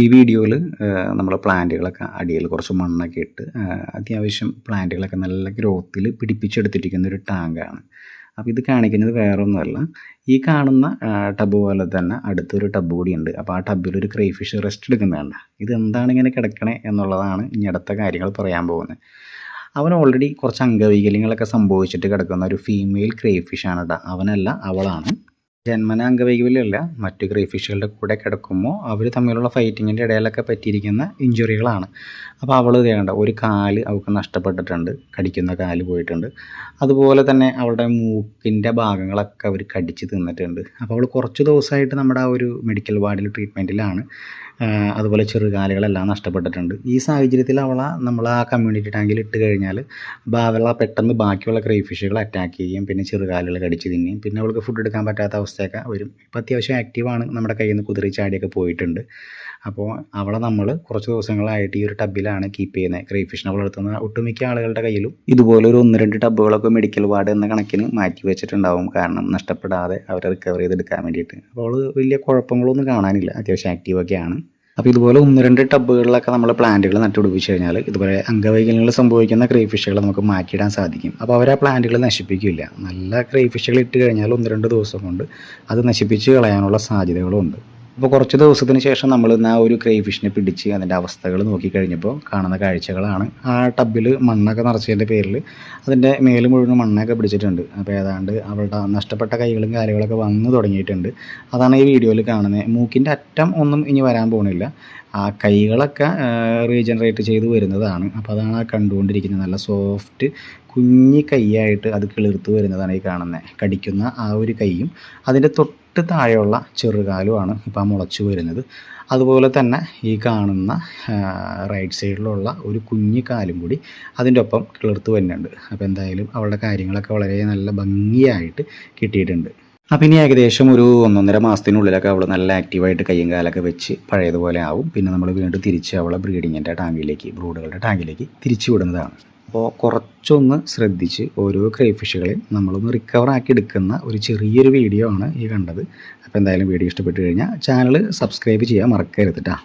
ഈ വീഡിയോയിൽ നമ്മൾ പ്ലാന്റുകളൊക്കെ അടിയിൽ കുറച്ച് മണ്ണൊക്കെ ഇട്ട് അത്യാവശ്യം പ്ലാന്റുകളൊക്കെ നല്ല ഗ്രോത്തിൽ പിടിപ്പിച്ചെടുത്തിരിക്കുന്ന ഒരു ടാങ്കാണ്. അപ്പോൾ ഇത് കാണിക്കുന്നത് വേറൊന്നുമല്ല, ഈ കാണുന്ന ടബ് പോലെ തന്നെ അടുത്തൊരു ടബ് കൂടിയുണ്ട്. അപ്പോൾ ആ ടബിലൊരു ക്രൈഫിഷ് റെസ്റ്റ് എടുക്കുന്നതാണ്. ഇതെന്താണ് ഇങ്ങനെ കിടക്കണേ എന്നുള്ളതാണ് ഇനി അടുത്ത കാര്യങ്ങൾ പറയാൻ പോകുന്നത്. അവൻ ഓൾറെഡി കുറച്ച് അംഗവൈകല്യങ്ങളൊക്കെ സംഭവിച്ചിട്ട് കിടക്കുന്ന ഒരു ഫീമെയിൽ ക്രൈഫിഷാണ് കേട്ടോ. അവനല്ല, അവളാണ്. ജന്മന അംഗവൈകല്യമല്ല, മറ്റു ക്രൈഫിഷുകളുടെ കൂടെ കിടക്കുമ്പോൾ അവർ തമ്മിലുള്ള ഫൈറ്റിങ്ങിൻ്റെ ഇടയിലൊക്കെ പറ്റിയിരിക്കുന്ന ഇഞ്ചുറികളാണ്. അപ്പോൾ അവൾ വേണ്ട ഒരു കാല് അവൾക്ക് നഷ്ടപ്പെട്ടിട്ടുണ്ട്, കടിക്കുന്ന കാല് പോയിട്ടുണ്ട്. അതുപോലെ തന്നെ അവളുടെ മൂക്കിൻ്റെ ഭാഗങ്ങളൊക്കെ അവർ കടിച്ച് തിന്നിട്ടുണ്ട്. അപ്പോൾ അവൾ കുറച്ച് ദിവസമായിട്ട് നമ്മുടെ ആ ഒരു മെഡിക്കൽ വാർഡിൽ ട്രീറ്റ്മെൻറ്റിലാണ്. അതുപോലെ ചെറുകാലുകളെല്ലാം നഷ്ടപ്പെട്ടിട്ടുണ്ട്. ഈ സാഹചര്യത്തിൽ നമ്മൾ ആ കമ്മ്യൂണിറ്റി ടാങ്കിൽ ഇട്ട് കഴിഞ്ഞാൽ പെട്ടെന്ന് ബാക്കിയുള്ള ക്രൈഫിഷുകൾ അറ്റാക്ക് ചെയ്യും, പിന്നെ ചെറുകാലുകൾ കടിച്ച് തിന്നും, പിന്നെ അവൾക്ക് ഫുഡ് എടുക്കാൻ പറ്റാത്ത അവസ്ഥയൊക്കെ വരും. ഇപ്പോൾ അത്യാവശ്യം ആക്റ്റീവാണ്, നമ്മുടെ കയ്യിൽ നിന്ന് കുതിരി ചാടിയൊക്കെ പോയിട്ടുണ്ട്. അപ്പോൾ അവളെ നമ്മൾ കുറച്ച് ദിവസങ്ങളായിട്ട് ഈ ഒരു ടബിലാണ് കീപ്പ് ചെയ്യുന്നത്. ക്രൈഫിഷിനെ വളർത്തുന്ന ഒട്ടുമിക്ക ആളുകളുടെ കയ്യിലും ഇതുപോലെ ഒരു 1-2 ടബുകളൊക്കെ മെഡിക്കൽ വാർഡ് എന്ന കണക്കിന് മാറ്റി വെച്ചിട്ടുണ്ടാവും, കാരണം നഷ്ടപ്പെടാതെ അവരെ റിക്കവർ ചെയ്തെടുക്കാൻ വേണ്ടിയിട്ട്. അപ്പോൾ അവൾ വലിയ കുഴപ്പങ്ങളൊന്നും കാണാനില്ല, അത്യാവശ്യം ആക്റ്റീവൊക്കെയാണ്. അപ്പോൾ ഇതുപോലെ 1-2 ടബുകളിലൊക്കെ നമ്മൾ പ്ലാന്റുകൾ നട്ടുപിടിപ്പിച്ച് കഴിഞ്ഞാൽ ഇതുപോലെ അംഗവൈകല്യങ്ങൾ സംഭവിക്കുന്ന ക്രൈഫിഷുകൾ നമുക്ക് മാറ്റിയിടാൻ സാധിക്കും. അപ്പോൾ അവർ ആ പ്ലാന്റുകൾ നശിപ്പിക്കില്ല. നല്ല ക്രൈഫിഷുകൾ ഇട്ട് കഴിഞ്ഞാൽ 1-2 ദിവസം കൊണ്ട് അത് നശിപ്പിച്ച് കളയാനുള്ള സാധ്യതകളുണ്ട്. അപ്പോൾ കുറച്ച് ദിവസത്തിന് ശേഷം നമ്മൾ ആ ഒരു ക്രൈഫിഷിനെ പിടിച്ച് അതിൻ്റെ അവസ്ഥകൾ നോക്കിക്കഴിഞ്ഞപ്പോൾ കാണുന്ന കാഴ്ചകളാണ്. ആ ടബിൽ മണ്ണൊക്കെ നിറച്ചതിൻ്റെ പേരിൽ അതിൻ്റെ മേല് മുഴുവൻ മണ്ണൊക്കെ പിടിച്ചിട്ടുണ്ട്. അപ്പോൾ ഏതാണ്ട് അവളുടെ നഷ്ടപ്പെട്ട കൈകളും കാലുകളൊക്കെ വന്നു തുടങ്ങിയിട്ടുണ്ട്. അതാണ് ഈ വീഡിയോയിൽ കാണുന്നത്. മൂക്കിൻ്റെ അറ്റം ഒന്നും ഇനി വരാൻ പോകുന്നില്ല, ആ കൈകളൊക്കെ റീജനറേറ്റ് ചെയ്ത് വരുന്നതാണ്. അപ്പോൾ അതാണ് ആ കണ്ടുകൊണ്ടിരിക്കുന്നത്. നല്ല സോഫ്റ്റ് കുഞ്ഞി കൈയായിട്ട് അത് കിളിർത്ത് വരുന്നതാണ് ഈ കാണുന്നത്. കടിക്കുന്ന ആ ഒരു കൈയും അതിൻ്റെ തൊട്ട് താഴെയുള്ള ചെറുകാലുമാണ് ഇപ്പോൾ മുളച്ചു വരുന്നത്. അതുപോലെ തന്നെ ഈ കാണുന്ന റൈറ്റ് സൈഡിലുള്ള ഒരു കുഞ്ഞി കാലും കൂടി അതിൻ്റെ ഒപ്പം കിളിർത്ത് വരുന്നുണ്ട്. അപ്പോൾ എന്തായാലും അവളുടെ കാര്യങ്ങളൊക്കെ വളരെ നല്ല ഭംഗിയായിട്ട് കിട്ടിയിട്ടുണ്ട്. അപ്പം ഇനി ഏകദേശം ഒരു 1-1.5 മാസത്തിനുള്ളിലൊക്കെ അവൾ നല്ല ആക്റ്റീവായിട്ട് കയ്യും കാലൊക്കെ വെച്ച് പഴയതുപോലെ ആവും. പിന്നെ നമ്മൾ വീണ്ടും തിരിച്ച് അവളെ ബ്രീഡിങ്ങിൻ്റെ ബ്രൂഡുകളുടെ ടാങ്കിലേക്ക് തിരിച്ചു വിടുന്നതാണ്. അപ്പോൾ കുറച്ചൊന്ന് ശ്രദ്ധിച്ച് ഓരോ ക്രൈഫിഷുകളെയും നമ്മളൊന്ന് റിക്കവറാക്കി എടുക്കുന്ന ഒരു ചെറിയൊരു വീഡിയോ ആണ് ഈ കണ്ടത്. അപ്പോൾ എന്തായാലും വീഡിയോ ഇഷ്ടപ്പെട്ട് കഴിഞ്ഞാൽ ചാനൽ സബ്സ്ക്രൈബ് ചെയ്യാൻ മറക്കരുത് കേട്ടോ.